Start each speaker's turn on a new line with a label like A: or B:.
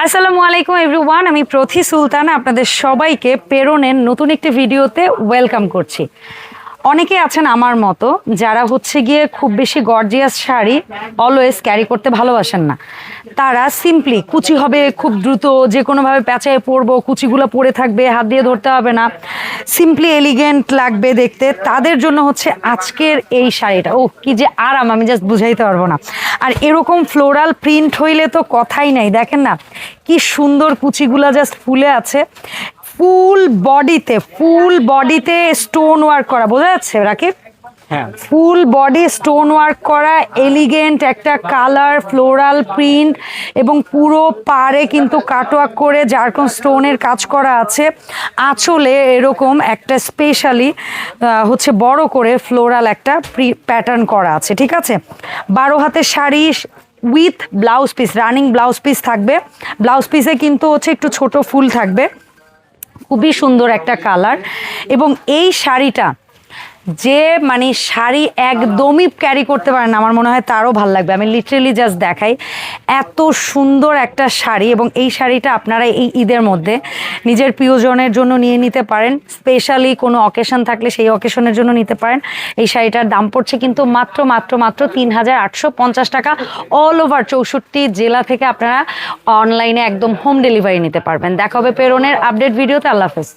A: আসসালামু আলাইকুম এভরিওয়ান, আমি প্রথি সুলতান আপনাদের সবাইকে পেরনের নতুন একটি ভিডিওতে ওয়েলকাম করছি। অনেকে আছেন আমার মতো যারা হচ্ছে গিয়ে খুব বেশি গর্জিয়াস শাড়ি অলওয়েজ ক্যারি করতে ভালোবাসেন না। তারা সিম্পলি কুচি হবে খুব দ্রুত, যে কোনোভাবে প্যাঁচায় পরবো, কুচিগুলো পরে থাকবে, হাত দিয়ে ধরতে হবে না, সিম্পলি এলিগেন্ট লাগবে দেখতে, তাদের জন্য হচ্ছে আজকের এই শাড়িটা। ও কি যে আরাম, আমি জাস্ট বুঝাইতে পারবো না। আর এরকম ফ্লোরাল প্রিন্ট হইলে তো কথাই নাই, দেখেন না কি সুন্দর কুচিগুলা জাস্ট ফুলে আছে। ফুল বডিতে স্টোন ওয়ার্ক করা, বোঝা যাচ্ছে রাকিব?
B: হ্যাঁ,
A: ফুল বডি স্টোন ওয়ার্ক করা, এলিগেন্ট একটা কালার, ফ্লোরাল প্রিন্ট, এবং পুরো পাড়ে কিন্তু কাটওয়ার্ক করে জারকন স্টোনের কাজ করা আছে। আঁচলে এরকম একটা স্পেশালি হচ্ছে বড় করে ফ্লোরাল একটা প্যাটার্ন করা আছে, ঠিক আছে। 12 হাতের sari with blouse piece, running blouse piece থাকবে। ব্লাউজ পিসে কিন্তু হচ্ছে একটু ছোট ফুল থাকবে, খুবই সুন্দর একটা কালার। এবং এই শাড়িটা যে মানে শাড়ি একদমই ক্যারি করতে পারে না, আমার মনে হয় তারও ভালো লাগবে। আমি লিটারেলি জাস্ট দেখাই, এত সুন্দর একটা শাড়ি। এবং এই শাড়িটা আপনারা এই ঈদের মধ্যে নিজের প্রিয়জনের জন্য নিয়ে নিতে পারেন, স্পেশালি কোনো অকেশন থাকলে সেই অকেশনের জন্য নিতে পারেন। এই শাড়িটার দাম পড়ছে কিন্তু মাত্র ৩,৮৫০ টাকা। অল ওভার ৬৪ জেলা থেকে আপনারা অনলাইনে একদম হোম ডেলিভারি নিতে পারবেন। দেখা হবে পেরনের আপডেট ভিডিওতে। আল্লাহ হাফেজ।